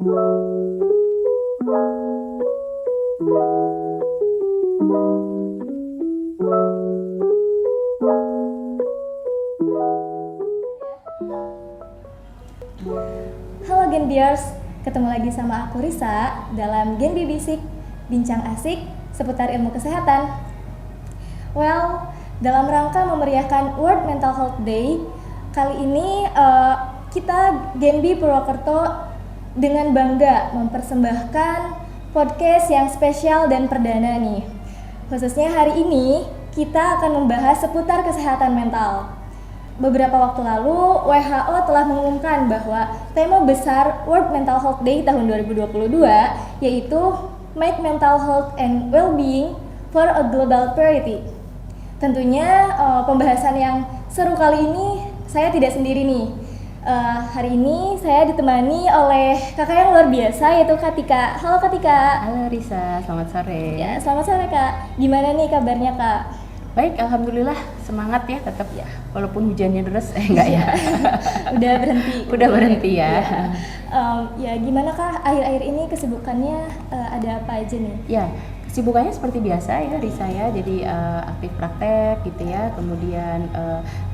Halo Genbiers, ketemu lagi sama aku Risa dalam Genbi Bisik, bincang asik seputar ilmu kesehatan. Well, dalam rangka memeriahkan World Mental Health Day, kali ini kita Genbi Purwokerto dengan bangga mempersembahkan podcast yang spesial dan perdana nih. Khususnya hari ini kita akan membahas seputar kesehatan mental. Beberapa waktu lalu, WHO telah mengumumkan bahwa tema besar World Mental Health Day tahun 2022 yaitu Make Mental Health and Well-being for a Global Priority. Tentunya pembahasan yang seru kali ini saya tidak sendiri nih. Hari ini saya ditemani oleh kakak yang luar biasa yaitu Kak Tika. Halo Kak Tika. Halo Risa, selamat sore. Ya, selamat sore Kak. Gimana nih kabarnya Kak? Baik, alhamdulillah, semangat ya tetap ya. Walaupun hujannya deras, enggak ya. Udah berhenti. Udah berhenti ya. Ya gimana Kak akhir-akhir ini kesibukannya ada apa aja nih? Ya, kesibukannya seperti biasa ya Risa ya. Jadi aktif praktek gitu ya. Kemudian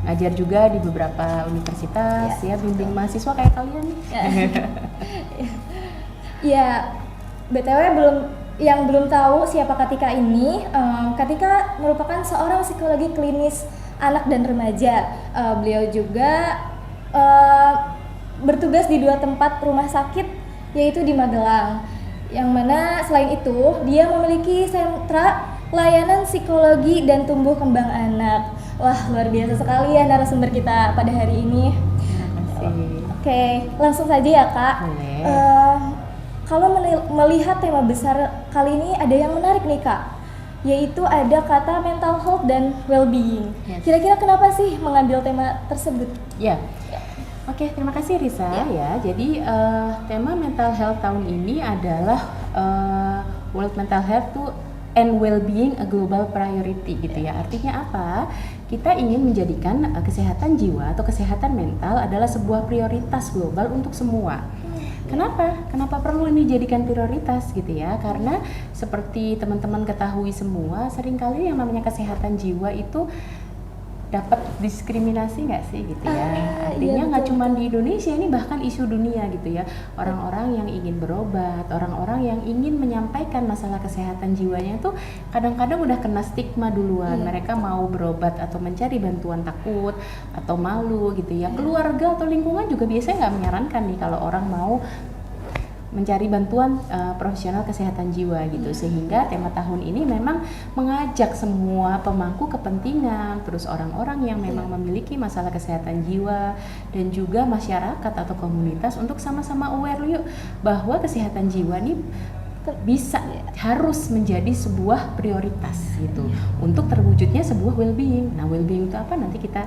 ngajar juga di beberapa universitas ya, bimbing mahasiswa kayak kalian nih. Ya, BTW yang belum tahu siapa Kak Tika ini, Kak Tika merupakan seorang psikologi klinis anak dan remaja. Beliau juga bertugas di 2 tempat rumah sakit, yaitu di Magelang. Yang mana selain itu, dia memiliki sentra layanan psikologi dan tumbuh kembang anak. Wah, luar biasa sekali ya narasumber kita pada hari ini. Terima kasih. Oke, langsung saja ya Kak. Boleh. Kalau melihat tema besar kali ini ada yang menarik nih Kak, yaitu ada kata mental health dan well-being. Yes. Kira-kira kenapa sih mengambil tema tersebut? Ya. Oke, terima kasih Risa ya. Jadi tema mental health tahun ini adalah World Mental Health and Well-being a Global Priority gitu ya. Artinya apa? Kita ingin menjadikan kesehatan jiwa atau kesehatan mental adalah sebuah prioritas global untuk semua. Kenapa? Kenapa perlu ini dijadikan prioritas gitu ya? Karena seperti teman-teman ketahui semua, seringkali yang namanya kesehatan jiwa itu dapat diskriminasi nggak sih gitu ya? Artinya nggak cuma di Indonesia, ini bahkan isu dunia gitu ya. Orang-orang yang ingin berobat, orang-orang yang ingin menyampaikan masalah kesehatan jiwanya itu kadang-kadang udah kena stigma duluan. Mereka mau berobat atau mencari bantuan takut atau malu gitu ya. Keluarga atau lingkungan juga biasanya nggak menyarankan nih kalau orang mau mencari bantuan profesional kesehatan jiwa gitu. Sehingga tema tahun ini memang mengajak semua pemangku kepentingan, terus orang-orang yang memang memiliki masalah kesehatan jiwa dan juga masyarakat atau komunitas untuk sama-sama aware yuk bahwa kesehatan jiwa ini harus menjadi sebuah prioritas gitu untuk terwujudnya sebuah well-being. Nah, well-being itu apa? Nanti kita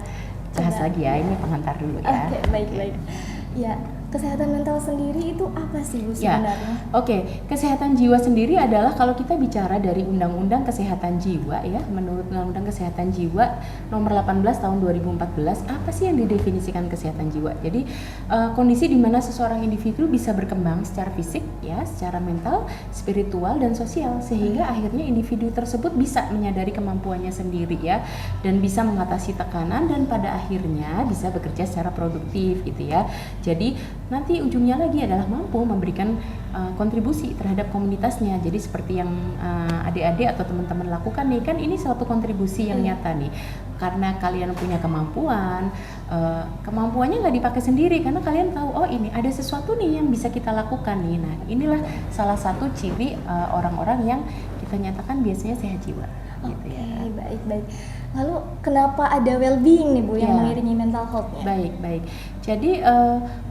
bahas lagi ya. Ini pengantar dulu ya. Oke, baik. Ya, kesehatan mental sendiri itu apa sih Bu sebenarnya? Oke, kesehatan jiwa sendiri adalah kalau kita bicara dari Undang-Undang Kesehatan Jiwa ya, menurut Undang-Undang Kesehatan Jiwa nomor 18 tahun 2014, apa sih yang didefinisikan kesehatan jiwa? Jadi kondisi di mana seseorang individu bisa berkembang secara fisik ya, secara mental, spiritual dan sosial sehingga akhirnya individu tersebut bisa menyadari kemampuannya sendiri ya dan bisa mengatasi tekanan dan pada akhirnya bisa bekerja secara produktif gitu ya. Jadi nanti ujungnya lagi adalah mampu memberikan kontribusi terhadap komunitasnya. Jadi seperti yang adik-adik atau teman-teman lakukan nih, kan ini suatu kontribusi yang nyata nih. Karena kalian punya kemampuannya nggak dipakai sendiri karena kalian tahu oh ini ada sesuatu nih yang bisa kita lakukan nih. Nah inilah salah satu ciri orang-orang yang kita nyatakan biasanya sehat jiwa. Gitu ya. Baik. Lalu kenapa ada well-being nih Bu yang mengiringi mental health-nya? Baik. Jadi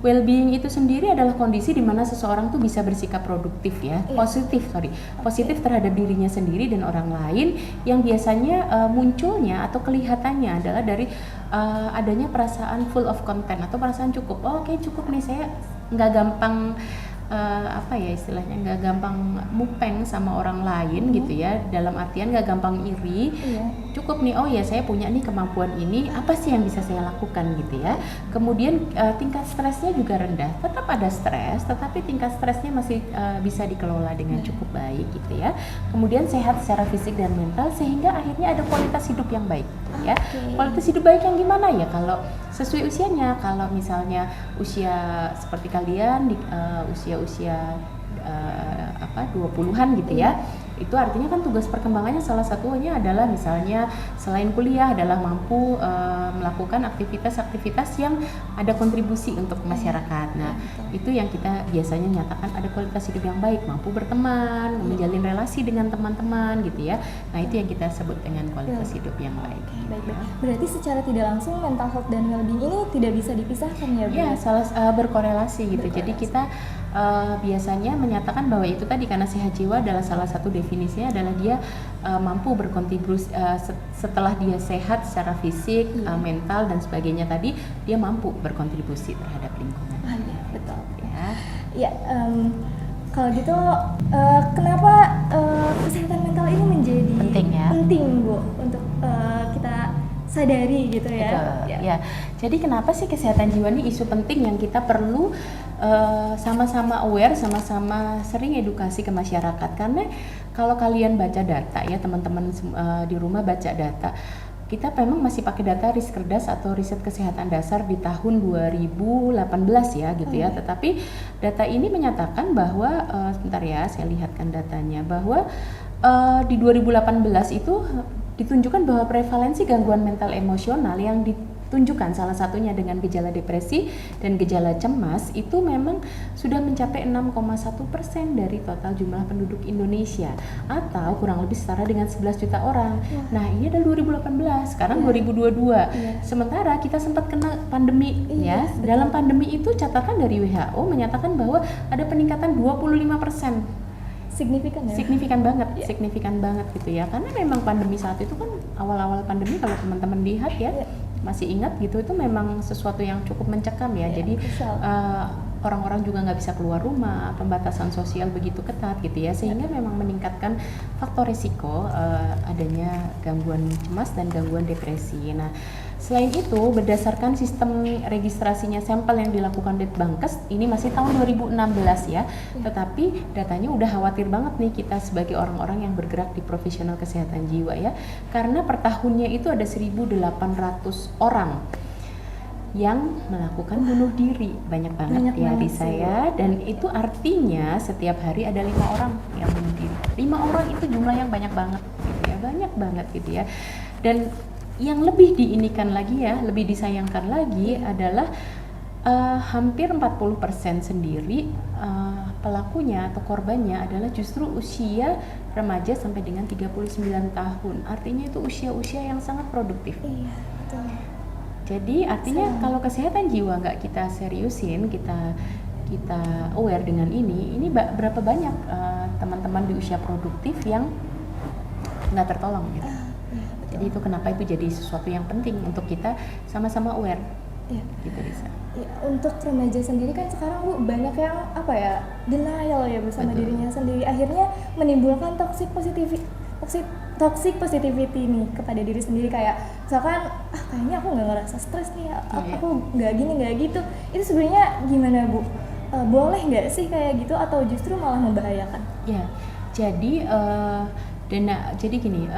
well-being itu sendiri adalah kondisi di mana seseorang tuh bisa bersikap produktif ya, positif terhadap dirinya sendiri dan orang lain yang biasanya munculnya atau kelihatannya adalah dari adanya perasaan full of content atau perasaan cukup. Oh, oke, cukup nih, saya nggak gampang istilahnya nggak gampang mupeng sama orang lain gitu ya, dalam artian nggak gampang iri cukup nih, oh ya saya punya nih kemampuan ini, apa sih yang bisa saya lakukan gitu ya. Kemudian tingkat stresnya juga rendah, tetap ada stres, tetapi tingkat stresnya masih bisa dikelola dengan cukup baik gitu ya. Kemudian sehat secara fisik dan mental, sehingga akhirnya ada kualitas hidup yang baik ya. Kualitas hidup baik yang gimana ya? Kalau sesuai usianya, kalau misalnya usia seperti kalian di usia-usia 20-an gitu ya, itu artinya kan tugas perkembangannya salah satunya adalah misalnya selain kuliah adalah mampu melakukan aktivitas-aktivitas yang ada kontribusi untuk masyarakat. Nah, itu yang kita biasanya nyatakan ada kualitas hidup yang baik, mampu berteman, menjalin relasi dengan teman-teman gitu ya. Nah, itu yang kita sebut dengan kualitas hidup yang baik. Baik. Berarti secara tidak langsung mental health dan well-being ini tidak bisa dipisahkan ya, Bu? Ya, berkorelasi gitu. Jadi kita biasanya menyatakan bahwa itu tadi, karena sehat jiwa adalah salah satu definisinya adalah dia mampu berkontribusi setelah dia sehat secara fisik, mental dan sebagainya tadi, dia mampu berkontribusi terhadap lingkungan. Iya, betul. Ya. Ya, kalau gitu kenapa kesehatan mental ini menjadi penting Bu untuk kita sadari gitu ya? Ya. Jadi kenapa sih kesehatan jiwa ini isu penting yang kita perlu sama-sama aware, sama-sama sering edukasi ke masyarakat. Karena kalau kalian baca data ya, teman-teman di rumah baca data, kita memang masih pakai data Riskerdas atau riset kesehatan dasar di tahun 2018 ya gitu ya. Tetapi data ini menyatakan bahwa sebentar ya, saya lihatkan datanya, bahwa di 2018 itu ditunjukkan bahwa prevalensi gangguan mental emosional yang ditunjukkan salah satunya dengan gejala depresi dan gejala cemas itu memang sudah mencapai 6,1% dari total jumlah penduduk Indonesia, atau kurang lebih setara dengan 11 juta orang. Nah, ini adalah 2018, sekarang 2022. Sementara kita sempat kena pandemi ya. Dalam pandemi itu catatan dari WHO menyatakan bahwa ada peningkatan 25%. Signifikan banget gitu ya, karena memang pandemi saat itu kan awal-awal pandemi, kalau teman-teman lihat ya, masih ingat gitu, itu memang sesuatu yang cukup mencekam ya. Jadi orang-orang juga nggak bisa keluar rumah, pembatasan sosial begitu ketat gitu ya, sehingga memang meningkatkan faktor risiko adanya gangguan cemas dan gangguan depresi. Nah, selain itu berdasarkan sistem registrasinya sampel yang dilakukan Litbangkes, ini masih tahun 2016 ya, tetapi datanya udah khawatir banget nih kita sebagai orang-orang yang bergerak di profesional kesehatan jiwa ya, karena per tahunnya itu ada 1.800 orang yang melakukan bunuh diri. Banyak banget ya di saya, dan itu artinya setiap hari ada 5 orang yang bunuh diri. 5 orang itu jumlah yang banyak banget gitu ya, banyak banget gitu ya. Dan yang lebih diinikan lagi ya, lebih disayangkan lagi adalah hampir 40% sendiri pelakunya atau korbannya adalah justru usia remaja sampai dengan 39 tahun. Artinya itu usia-usia yang sangat produktif. Iya, betul. Jadi artinya kalau kesehatan jiwa nggak kita seriusin, kita aware dengan ini berapa banyak teman-teman di usia produktif yang nggak tertolong gitu. Jadi itu kenapa itu jadi sesuatu yang penting untuk kita sama-sama aware. Gitu Risa. Ya, untuk remaja sendiri kan sekarang Bu banyak yang denial ya bersama dirinya sendiri, akhirnya menimbulkan toxic positivity nih kepada diri sendiri, kayak misalkan kayaknya aku nggak ngerasa stres nih, aku nggak gini nggak gitu. Itu sebenarnya gimana Bu? Boleh nggak sih kayak gitu atau justru malah membahayakan? Ya, jadi jadi gini,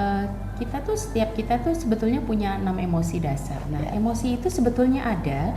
setiap kita tuh sebetulnya punya 6 emosi dasar. Nah, emosi itu sebetulnya ada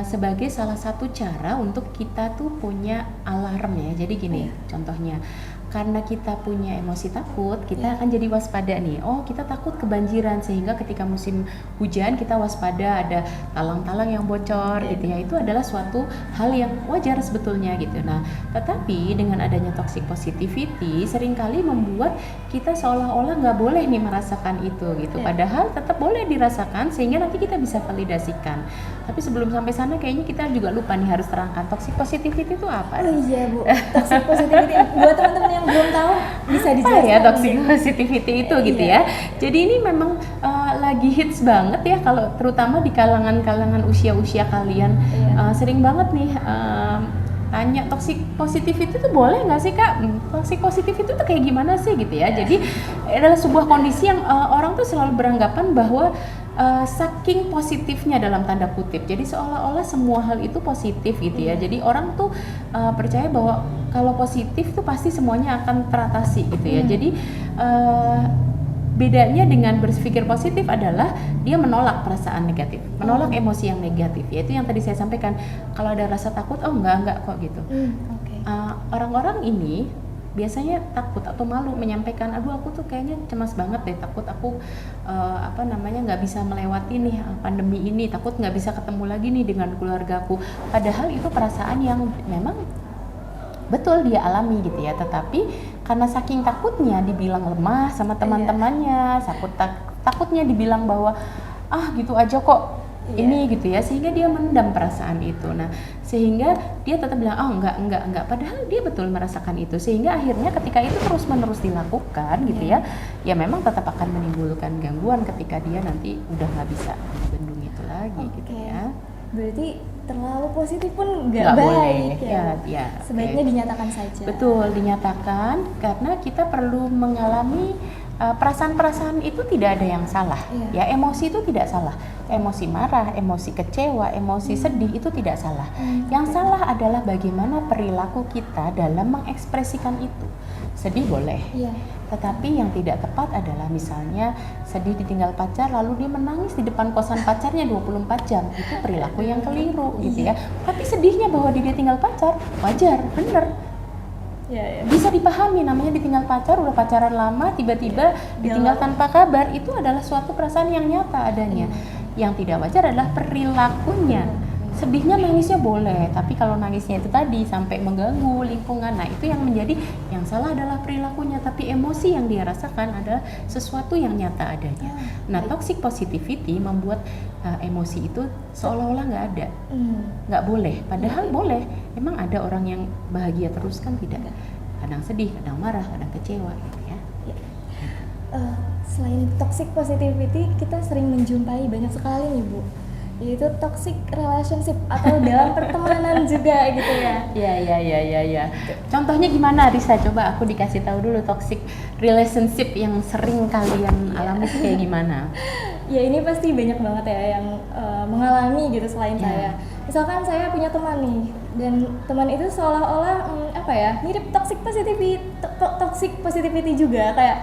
sebagai salah satu cara untuk kita tuh punya alarm ya. Jadi gini, contohnya, karena kita punya emosi takut, kita akan jadi waspada nih. Oh, kita takut kebanjiran, sehingga ketika musim hujan kita waspada, ada talang-talang yang bocor gitu ya. Itu adalah suatu hal yang wajar sebetulnya gitu. Nah, tetapi dengan adanya toxic positivity seringkali membuat kita seolah-olah nggak boleh nih merasakan itu gitu. Padahal tetap boleh dirasakan, sehingga nanti kita bisa validasikan. Tapi sebelum sampai sana kayaknya kita juga lupa nih harus terangkan toxic positivity itu apa. Oh iya Bu, toxic positivity buat teman-teman yang belum tahu bisa dijelaskan ya toxic positivity itu gitu ya. Jadi ini memang lagi hits banget ya, kalau terutama di kalangan usia-usia kalian. Sering banget nih tanya toxic positivity itu boleh nggak sih Kak? Toxic positivity itu tuh kayak gimana sih gitu ya. Jadi adalah sebuah kondisi yang orang tuh selalu beranggapan bahwa saking positifnya dalam tanda kutip, jadi seolah-olah semua hal itu positif gitu ya. Jadi orang tuh percaya bahwa kalau positif tuh pasti semuanya akan teratasi gitu ya. Jadi bedanya dengan berpikir positif adalah dia menolak perasaan negatif, menolak emosi yang negatif. Yaitu yang tadi saya sampaikan, kalau ada rasa takut, oh enggak kok gitu. Orang-orang ini biasanya takut atau malu menyampaikan, aduh aku tuh kayaknya cemas banget deh, takut aku nggak bisa melewati nih pandemi ini, takut nggak bisa ketemu lagi nih dengan keluargaku. Padahal itu perasaan yang memang betul dia alami gitu ya, tetapi karena saking takutnya dibilang lemah sama teman-temannya, takutnya dibilang bahwa gitu aja kok ini gitu ya, sehingga dia mendam perasaan itu. Nah, sehingga dia tetap bilang enggak, padahal dia betul merasakan itu, sehingga akhirnya ketika itu terus-menerus dilakukan gitu ya memang tetap akan menimbulkan gangguan ketika dia nanti udah nggak bisa membendung itu lagi gitu ya. Berarti terlalu positif pun nggak boleh. baik Ya, sebaiknya dinyatakan saja. Betul, dinyatakan, karena kita perlu mengalami perasaan-perasaan itu tidak ada yang salah. Ya, emosi itu tidak salah. Emosi marah, emosi kecewa, emosi sedih itu tidak salah. Yang salah adalah bagaimana perilaku kita dalam mengekspresikan itu. Sedih boleh. Tetapi yang tidak tepat adalah misalnya sedih ditinggal pacar lalu dia menangis di depan kosan pacarnya 24 jam. Itu perilaku yang keliru gitu ya. Tapi sedihnya bahwa dia tinggal pacar, wajar, bener. Bisa dipahami, namanya ditinggal pacar, udah pacaran lama, tiba-tiba ditinggal tanpa kabar, itu adalah suatu perasaan yang nyata adanya. Yang tidak wajar adalah perilakunya. Sedihnya, nangisnya boleh, tapi kalau nangisnya itu tadi sampai mengganggu lingkungan, nah itu yang menjadi yang salah adalah perilakunya, tapi emosi yang dia rasakan adalah sesuatu yang nyata adanya. Nah, toxic positivity membuat emosi itu seolah-olah nggak ada, nggak boleh, padahal boleh. Emang ada orang yang bahagia terus kan tidak, kadang sedih, kadang marah, kadang kecewa gitu ya. Selain toxic positivity, kita sering menjumpai banyak sekali nih Bu, yaitu toxic relationship atau dalam pertemanan juga gitu ya. Iya. Contohnya gimana Risa? Coba aku dikasih tahu dulu toxic relationship yang sering kalian alami kayak gimana? Ya ini pasti banyak banget ya yang mengalami gitu selain saya. Misalkan saya punya teman nih, dan teman itu seolah-olah mirip toxic positivity juga, kayak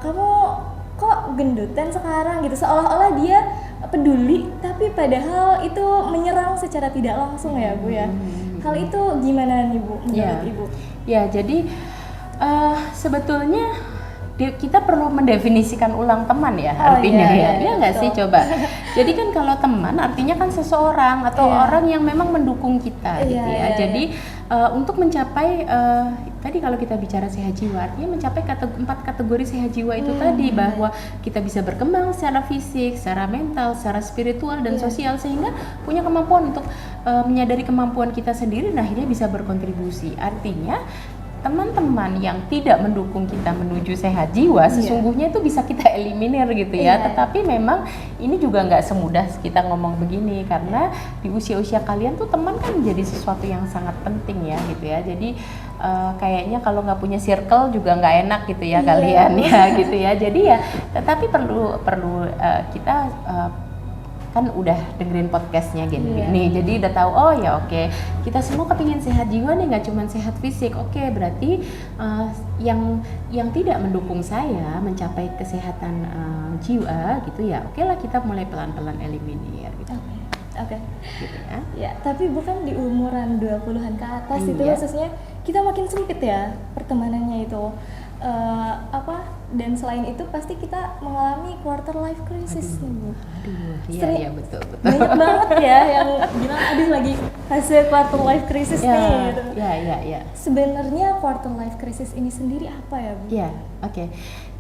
kamu kok gendutan sekarang gitu, seolah-olah dia peduli, tapi padahal itu menyerang secara tidak langsung ya Bu ya. Hal itu gimana nih Bu menurut Ibu? Ya, jadi sebetulnya kita perlu mendefinisikan ulang teman ya, artinya nggak sih, coba. Jadi kan kalau teman artinya kan seseorang atau orang yang memang mendukung kita gitu ya. Jadi untuk mencapai tadi kalau kita bicara sehat jiwa, artinya mencapai 4 kategori sehat jiwa itu tadi, bahwa kita bisa berkembang secara fisik, secara mental, secara spiritual dan sosial, sehingga punya kemampuan untuk menyadari kemampuan kita sendiri dan akhirnya bisa berkontribusi. Artinya teman-teman yang tidak mendukung kita menuju sehat jiwa sesungguhnya itu bisa kita eliminir gitu ya. Tetapi memang ini juga nggak semudah kita ngomong begini, karena di usia-usia kalian tuh teman kan menjadi sesuatu yang sangat penting ya gitu ya. Jadi kayaknya kalau nggak punya circle juga nggak enak gitu ya kalian ya gitu ya. Jadi ya tetapi perlu kita kan udah dengerin podcastnya gini nih, jadi udah tahu kita semua kepingin sehat jiwa nih, nggak cuma sehat fisik. Berarti yang tidak mendukung saya mencapai kesehatan jiwa gitu ya, lah kita mulai pelan-pelan eliminir gitu. Gitu ya. Ya, tapi bukan di umuran 20-an ke atas itu khususnya kita makin sempit ya pertemanannya itu. Dan selain itu pasti kita mengalami quarter life crisis nih Bu. Iya betul. Banyak banget ya yang bilang lagi fase quarter life crisis nih gitu. Iya. Sebenarnya quarter life crisis ini sendiri apa ya Bu? Iya,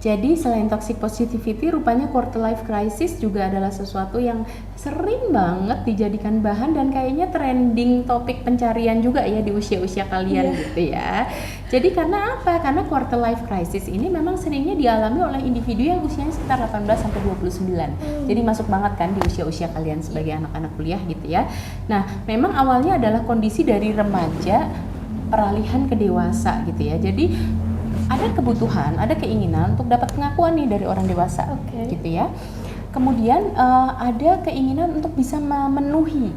Jadi selain toxic positivity, rupanya quarter life crisis juga adalah sesuatu yang sering banget dijadikan bahan dan kayaknya trending topik pencarian juga ya di usia-usia kalian gitu ya. Jadi karena apa? Karena quarter life crisis ini memang seringnya dialami oleh individu yang usianya sekitar 18 sampai 29. Jadi masuk banget kan di usia-usia kalian sebagai anak-anak kuliah gitu ya. Nah, memang awalnya adalah kondisi dari remaja peralihan ke dewasa gitu ya. Jadi ada kebutuhan, ada keinginan untuk dapat pengakuan nih dari orang dewasa, gitu ya. Kemudian ada keinginan untuk bisa memenuhi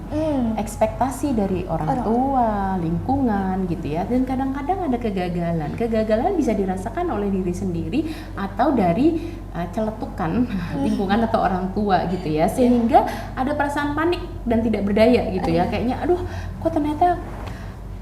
ekspektasi dari orang tua, lingkungan, gitu ya. Dan kadang-kadang ada kegagalan. Kegagalan bisa dirasakan oleh diri sendiri atau dari celetukan lingkungan atau orang tua, gitu ya. Sehingga ada perasaan panik dan tidak berdaya, gitu ya. Kayaknya, aduh, kok ternyata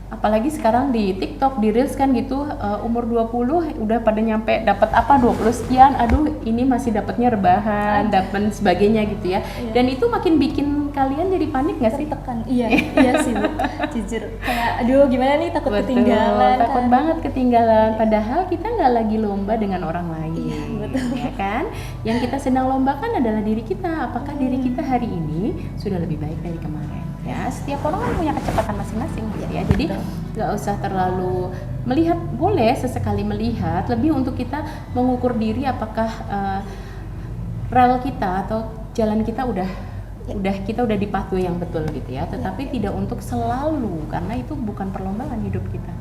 apalagi sekarang di TikTok, di Reels kan gitu, umur 20 udah pada nyampe dapat apa 20 sekian, aduh ini masih dapatnya rebahan, dapat sebagainya gitu ya. Dan itu makin bikin kalian jadi panik nggak sih? Tertekan. Iya sih Bu, jujur kayak aduh gimana nih, takut ketinggalan. Takut banget ketinggalan, padahal kita nggak lagi lomba dengan orang lain. Iya, betul. Ya kan? Yang kita sedang lombakan adalah diri kita. Apakah diri kita hari ini sudah lebih baik dari kemarin? Ya, setiap orang kan punya kecepatan masing-masing gitu ya. Jadi nggak usah terlalu melihat, boleh sesekali melihat, lebih untuk kita mengukur diri apakah rel kita atau jalan kita udah di pathway yang betul gitu ya. Tetapi tidak untuk selalu, karena itu bukan perlombaan hidup kita.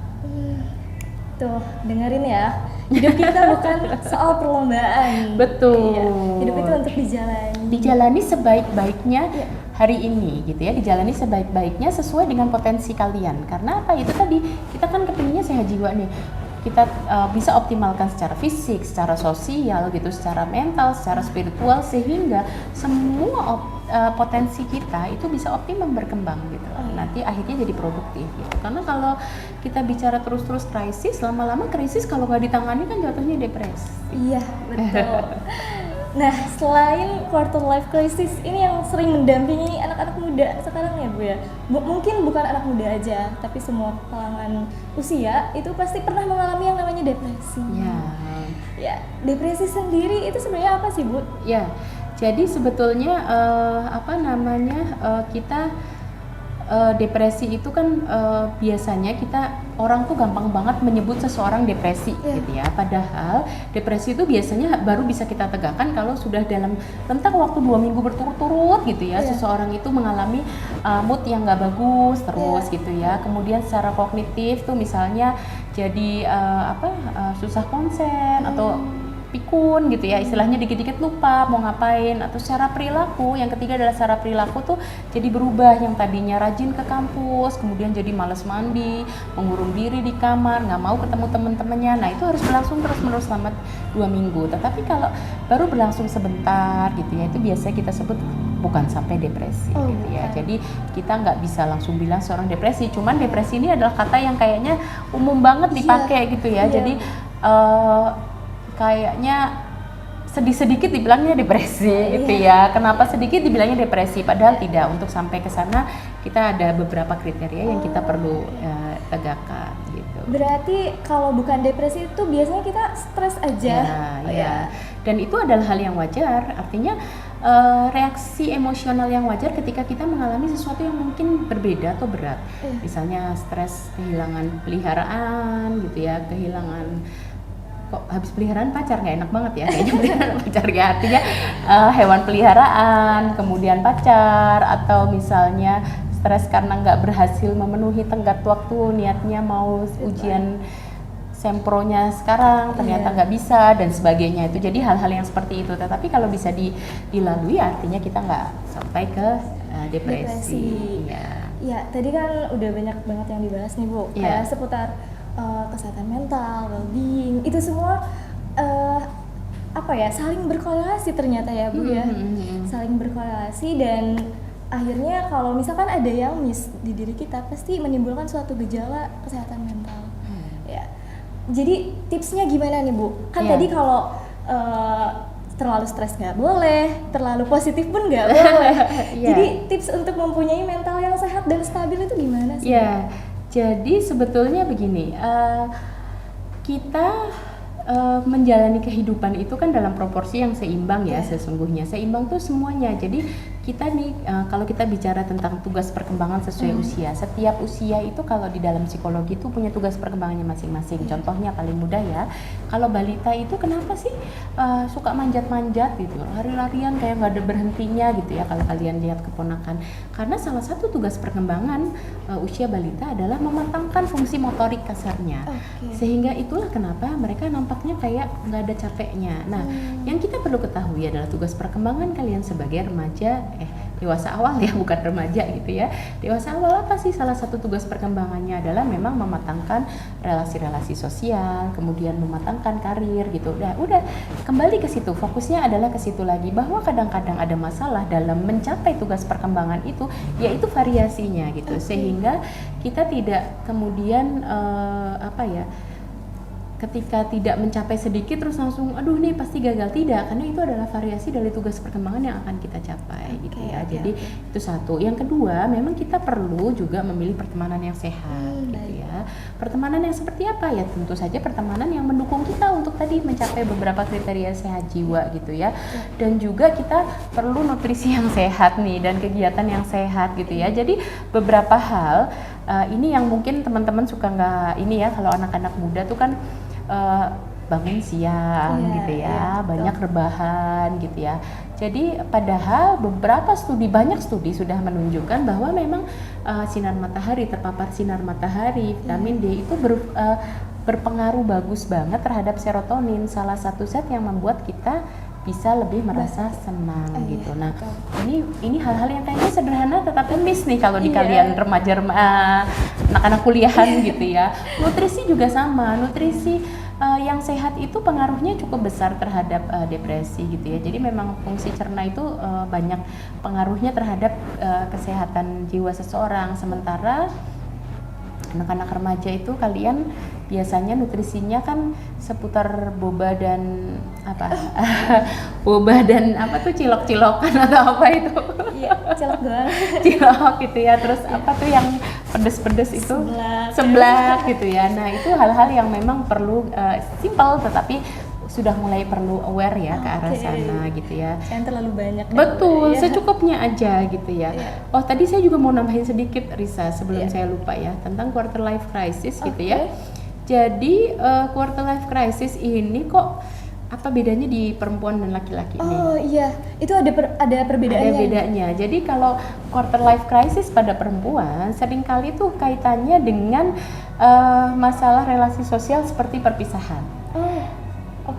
Tuh, dengerin ya. Hidup kita bukan soal perlombaan. Betul. Iya, hidup itu untuk dijalani. Dijalani sebaik-baiknya hari ini gitu ya, dijalani sebaik-baiknya sesuai dengan potensi kalian. Karena apa? Itu tadi, kita kan kepinginnya sehat jiwa nih. Kita bisa optimalkan secara fisik, secara sosial gitu, secara mental, secara spiritual, sehingga semua potensi kita itu bisa optimum berkembang gitu. Nanti akhirnya jadi produktif gitu. Karena kalau kita bicara terus-terus krisis, lama-lama krisis kalau nggak ditangani kan jatuhnya depresi. Iya, betul. Nah, selain quarter life crisis, ini yang sering mendampingi anak-anak muda sekarang ya Bu ya. Mungkin bukan anak muda aja, tapi semua kalangan usia itu pasti pernah mengalami yang namanya depresi. Ya, depresi sendiri itu sebenarnya apa sih Bu? Ya, jadi sebetulnya kita depresi itu kan biasanya orang tuh gampang banget menyebut seseorang depresi gitu ya. Padahal depresi itu biasanya baru bisa kita tegakkan kalau sudah dalam rentang waktu 2 minggu berturut-turut gitu ya. Seseorang itu mengalami mood yang nggak bagus terus gitu ya. Kemudian secara kognitif tuh misalnya jadi susah konsen atau pikun gitu ya, istilahnya dikit-dikit lupa mau ngapain. Atau secara perilaku, yang ketiga adalah secara perilaku tuh jadi berubah, yang tadinya rajin ke kampus kemudian jadi malas mandi, mengurung diri di kamar, nggak mau ketemu teman-temannya. Nah itu harus berlangsung terus-menerus selama 2 minggu. Tetapi kalau baru berlangsung sebentar gitu ya, itu biasanya kita sebut bukan sampai depresi gitu ya. Jadi kita nggak bisa langsung bilang seorang depresi, cuman depresi ini adalah kata yang kayaknya umum banget dipakai gitu ya. Jadi kayaknya sedikit dibilangnya depresi gitu ya. Kenapa sedikit dibilangnya depresi? Padahal tidak. Untuk sampai ke sana kita ada beberapa kriteria yang kita perlu tegakkan gitu. Berarti kalau bukan depresi itu biasanya kita stres aja. Ya. Dan itu adalah hal yang wajar. Artinya reaksi emosional yang wajar ketika kita mengalami sesuatu yang mungkin berbeda atau berat. Misalnya stres kehilangan peliharaan gitu ya, kehilangan kok habis peliharaan pacar, nggak enak banget ya kayaknya peliharaan pacar ya. Artinya hewan peliharaan, kemudian pacar, atau misalnya stres karena nggak berhasil memenuhi tenggat waktu, niatnya mau ujian sempronya sekarang ternyata nggak bisa dan sebagainya. Itu jadi hal-hal yang seperti itu. Tetapi kalau bisa dilalui artinya kita nggak sampai ke depresi. Ya, tadi kan udah banyak banget yang dibahas nih Bu, kayak seputar kesehatan mental, well-being, itu semua saling berkorelasi ternyata ya Bu ya. Saling berkorelasi, dan akhirnya kalau misalkan ada yang miss di diri kita pasti menimbulkan suatu gejala kesehatan mental. Ya. Jadi tipsnya gimana nih Bu? Kan tadi kalau terlalu stres nggak boleh, terlalu positif pun nggak boleh. Jadi tips untuk mempunyai mental yang sehat dan stabil itu gimana sih? Jadi sebetulnya begini, kita menjalani kehidupan itu kan dalam proporsi yang seimbang ya, Iya. sesungguhnya seimbang tuh semuanya. Jadi kita nih kalau kita bicara tentang tugas perkembangan sesuai usia, setiap usia itu kalau di dalam psikologi itu punya tugas perkembangannya masing-masing. Contohnya paling mudah ya, kalau balita itu kenapa sih suka manjat-manjat gitu, lari-larian kayak nggak ada berhentinya gitu ya, kalau kalian lihat keponakan. Karena salah satu tugas perkembangan usia balita adalah mematangkan fungsi motorik kasarnya. Sehingga itulah kenapa mereka nampaknya kayak nggak ada capeknya. Nah, yang kita perlu ketahui adalah tugas perkembangan kalian sebagai remaja, dewasa awal ya, bukan remaja gitu ya. Dewasa awal apa sih? Salah satu tugas perkembangannya adalah memang mematangkan relasi-relasi sosial, kemudian mematangkan karir gitu. Udah kembali ke situ. Fokusnya adalah ke situ lagi, bahwa kadang-kadang ada masalah dalam mencapai tugas perkembangan itu, yaitu variasinya gitu. Sehingga kita tidak kemudian ketika tidak mencapai sedikit terus langsung aduh nih pasti gagal, tidak, karena itu adalah variasi dari tugas perkembangan yang akan kita capai gitu ya. Jadi itu satu. Yang kedua, memang kita perlu juga memilih pertemanan yang sehat gitu ya. Pertemanan yang seperti apa ya? Tentu saja pertemanan yang mendukung kita untuk tadi mencapai beberapa kriteria sehat jiwa gitu ya. Dan juga kita perlu nutrisi yang sehat nih dan kegiatan yang sehat gitu ya. Jadi beberapa hal ini yang mungkin teman-teman suka nggak ini ya, kalau anak-anak muda tuh kan bangun siang gitu ya, banyak rebahan gitu ya. Jadi padahal banyak studi sudah menunjukkan bahwa memang sinar matahari, terpapar sinar matahari, vitamin D itu berpengaruh bagus banget terhadap serotonin, salah satu zat yang membuat kita bisa lebih merasa senang gitu. Nah, ini hal-hal yang kayaknya sederhana tetapi miss nih kalau di kalian remaja, anak-anak kuliahan gitu ya. Nutrisi juga sama. Nutrisi yang sehat itu pengaruhnya cukup besar terhadap depresi gitu ya. Jadi memang fungsi cerna itu banyak pengaruhnya terhadap kesehatan jiwa seseorang. Sementara anak-anak remaja itu kalian biasanya nutrisinya kan seputar boba dan boba dan cilok-cilokan atau apa itu? Iya, cilok doang. Cilok gitu ya. Terus apa tuh yang pedes-pedes itu? Seblak gitu ya. Nah, itu hal-hal yang memang perlu simple tetapi sudah mulai perlu aware ya ke arah sana gitu ya. Jangan terlalu banyak. Betul, secukupnya aja gitu ya. Oh, tadi saya juga mau nambahin sedikit Risa sebelum saya lupa ya, tentang quarter life crisis gitu ya. Jadi quarter life crisis ini kok apa bedanya di perempuan dan laki-laki ini? Oh iya, itu ada perbedaannya. Ada bedanya. Jadi kalau quarter life crisis pada perempuan seringkali tuh kaitannya dengan masalah relasi sosial seperti perpisahan.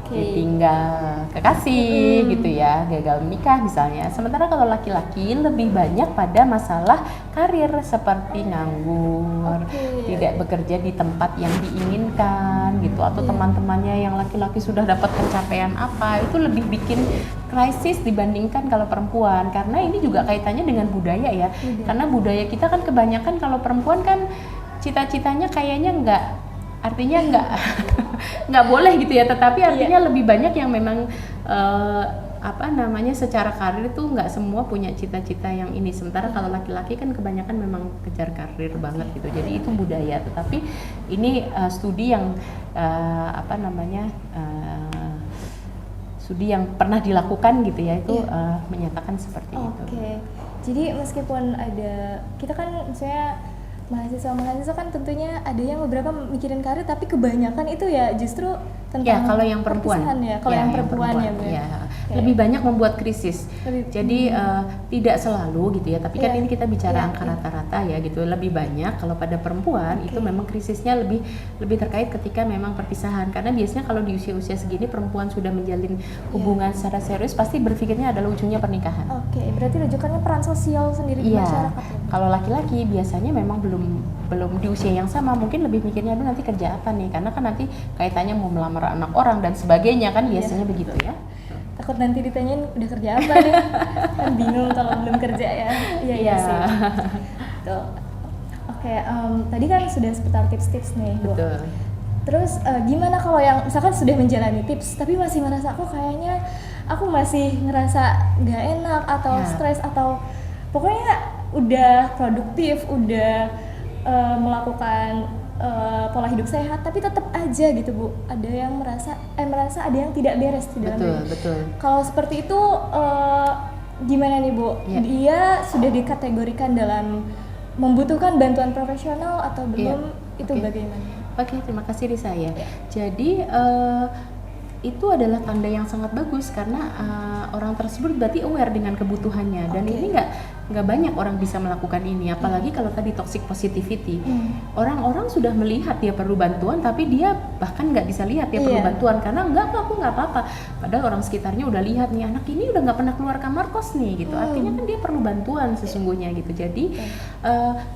Ditinggal kekasih gitu ya, gagal menikah misalnya. Sementara kalau laki-laki lebih banyak pada masalah karir seperti nganggur, tidak bekerja di tempat yang diinginkan gitu, atau teman-temannya yang laki-laki sudah dapat pencapaian apa, itu lebih bikin krisis dibandingkan kalau perempuan. Karena ini juga kaitannya dengan budaya ya. Karena budaya kita kan kebanyakan kalau perempuan kan cita-citanya kayaknya artinya nggak boleh gitu ya, tetapi artinya lebih banyak yang memang secara karir itu nggak semua punya cita-cita yang ini. Sementara kalau laki-laki kan kebanyakan memang kejar karir banget gitu. Jadi itu budaya. Tetapi ini studi yang studi yang pernah dilakukan gitu ya, itu menyatakan seperti itu. Jadi meskipun kita kan misalnya mahasiswa kan tentunya ada yang beberapa mikirin karir, tapi kebanyakan itu ya justru tentang kalau yang perempuan ya. Kalau yang perempuan ya, lebih banyak membuat krisis. Jadi tidak selalu gitu ya, tapi kan ini kita bicara angka rata-rata ya gitu. Lebih banyak kalau pada perempuan itu memang krisisnya lebih terkait ketika memang perpisahan. Karena biasanya kalau di usia-usia segini perempuan sudah menjalin hubungan secara serius, pasti berpikirnya adalah ujungnya pernikahan. Berarti rujukannya peran sosial sendiri di masyarakat. Kalau laki-laki biasanya memang belum di usia yang sama, mungkin lebih mikirnya dulu nanti kerja apa nih, karena kan nanti kaitannya mau melamar anak orang dan sebagainya kan, biasanya begitu ya. Takut nanti ditanyain udah kerja apa nih, kan bingung kalau belum kerja ya. Iya sih. Tuh. Tadi kan sudah seputar tips-tips nih, Bu. Betul. Terus gimana kalau yang misalkan sudah menjalani tips tapi masih merasa kayaknya aku masih ngerasa nggak enak atau stres, atau pokoknya udah produktif, udah melakukan pola hidup sehat, tapi tetap aja gitu Bu, ada yang merasa ada yang tidak beres di dalam diri. Betul. Kalau seperti itu gimana nih Bu? Ya. Dia sudah dikategorikan dalam membutuhkan bantuan profesional atau belum? Itu bagaimana? Oke, terima kasih Risa ya. Jadi itu adalah tanda yang sangat bagus karena orang tersebut berarti aware dengan kebutuhannya dan ini nggak banyak orang bisa melakukan ini, apalagi kalau tadi toxic positivity. Orang-orang sudah melihat dia perlu bantuan tapi dia bahkan nggak bisa lihat dia perlu bantuan karena aku nggak apa-apa, padahal orang sekitarnya udah lihat nih anak ini udah nggak pernah keluar kamar kos nih gitu, artinya kan dia perlu bantuan sesungguhnya gitu. Jadi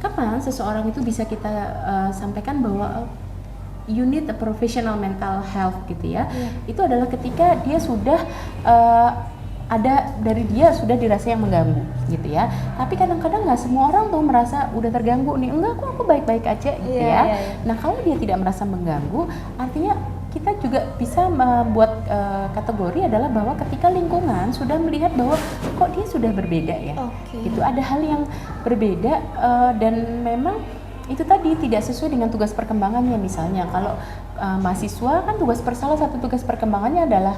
kapan seseorang itu bisa kita sampaikan bahwa you need a professional mental health gitu ya. Itu adalah ketika dia sudah ada dari dia sudah dirasa yang mengganggu gitu ya. Tapi kadang-kadang nggak semua orang tuh merasa udah terganggu nih, enggak aku baik-baik aja gitu ya. Nah kalau dia tidak merasa mengganggu, artinya kita juga bisa membuat kategori adalah bahwa ketika lingkungan sudah melihat bahwa kok dia sudah berbeda ya, gitu ada hal yang berbeda dan memang itu tadi tidak sesuai dengan tugas perkembangannya. Misalnya kalau mahasiswa kan salah satu tugas perkembangannya adalah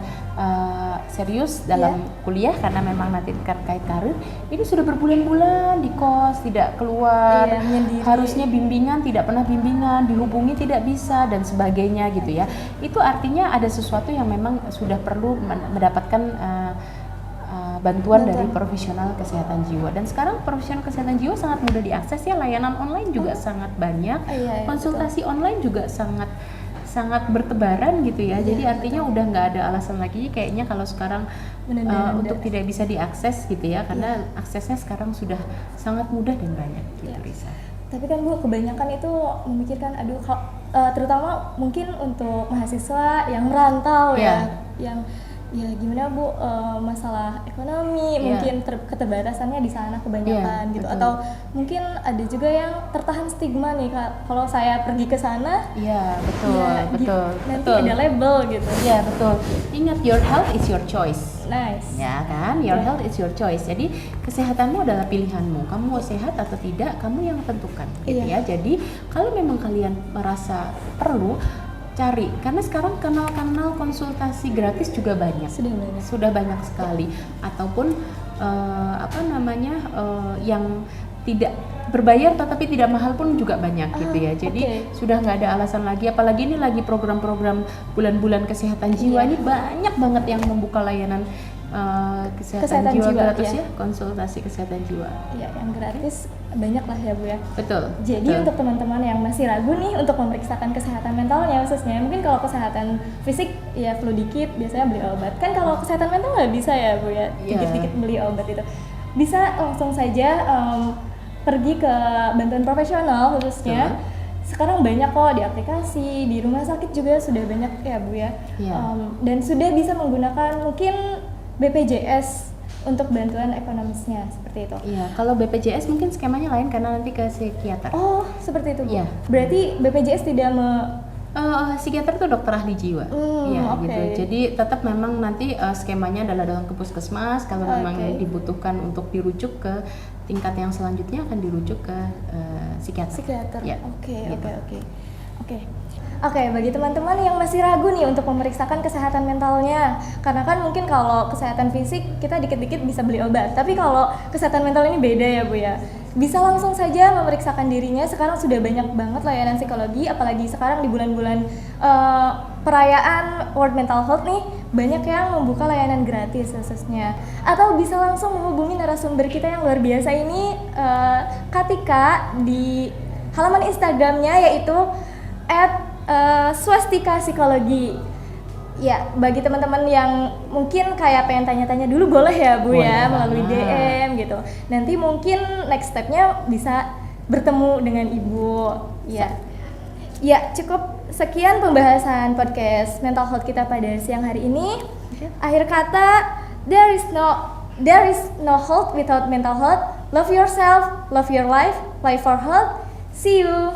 serius dalam kuliah karena memang nanti terkait karir. Ini sudah berbulan-bulan di kos, tidak keluar, harusnya bimbingan, tidak pernah bimbingan, dihubungi tidak bisa dan sebagainya gitu ya. Itu artinya ada sesuatu yang memang sudah perlu mendapatkan bantuan dari profesional kesehatan jiwa. Dan sekarang profesional kesehatan jiwa sangat mudah diakses ya, layanan online juga sangat banyak, konsultasi online juga sangat bertebaran gitu ya. Jadi artinya udah nggak ada alasan lagi kayaknya kalau sekarang untuk tidak bisa diakses gitu ya, karena aksesnya sekarang sudah sangat mudah dan banyak gitu Risa. Tapi kan Bu, kebanyakan itu memikirkan terutama mungkin untuk mahasiswa yang merantau yang gimana Bu, masalah ekonomi mungkin keterbatasannya di sana kebanyakan gitu, atau mungkin ada juga yang tertahan stigma nih kalau saya pergi ke sana betul nanti ada label gitu. Iya betul, ingat your health is your choice. Nice. Ya kan, your health is your choice. Jadi kesehatanmu adalah pilihanmu. Kamu mau sehat atau tidak, kamu yang tentukan gitu ya. Jadi kalau memang kalian merasa perlu, cari, karena sekarang kanal-kanal konsultasi gratis juga banyak, sudah banyak sekali, ataupun yang tidak berbayar tetapi tidak mahal pun juga banyak gitu ya. Jadi sudah nggak ada alasan lagi, apalagi ini lagi program-program bulan-bulan kesehatan jiwa ini banyak banget yang membuka layanan kesehatan jiwa gratis ya, konsultasi kesehatan jiwa. Iya, yang gratis banyak lah ya Bu ya. Betul. Jadi untuk teman-teman yang masih ragu nih untuk memeriksakan kesehatan mentalnya khususnya, mungkin kalau kesehatan fisik ya flu dikit biasanya beli obat. Kan kalau kesehatan mental nggak bisa ya Bu ya, dikit-dikit beli obat itu. Bisa langsung saja pergi ke bantuan profesional khususnya. Sekarang banyak kok di aplikasi, di rumah sakit juga sudah banyak ya Bu ya. Dan sudah bisa menggunakan mungkin BPJS untuk bantuan ekonomisnya seperti itu. Iya, kalau BPJS mungkin skemanya lain karena nanti ke psikiater. Oh, seperti itu Bu. Iya. Berarti BPJS tidak psikiater itu dokter ahli jiwa. Gitu. Jadi tetap memang nanti skemanya adalah dalam ke puskesmas. Kalau memang dibutuhkan untuk dirujuk ke tingkat yang selanjutnya akan dirujuk ke psikiater. Ya. Oke, bagi teman-teman yang masih ragu nih untuk memeriksakan kesehatan mentalnya, karena kan mungkin kalau kesehatan fisik kita dikit-dikit bisa beli obat, tapi kalau kesehatan mental ini beda ya Bu ya. Bisa langsung saja memeriksakan dirinya. Sekarang sudah banyak banget layanan psikologi, apalagi sekarang di bulan-bulan perayaan World Mental Health nih, banyak yang membuka layanan gratis khususnya. Atau bisa langsung menghubungi narasumber kita yang luar biasa ini, Katika, di halaman Instagramnya yaitu @swastika psikologi. Ya, bagi teman-teman yang mungkin kayak pengen tanya-tanya dulu boleh ya Bu ya, melalui DM gitu. Nanti mungkin next step-nya bisa bertemu dengan Ibu. Ya, cukup sekian pembahasan podcast mental health kita pada siang hari ini. Akhir kata, there is no health without mental health. Love yourself, love your life for health. See you.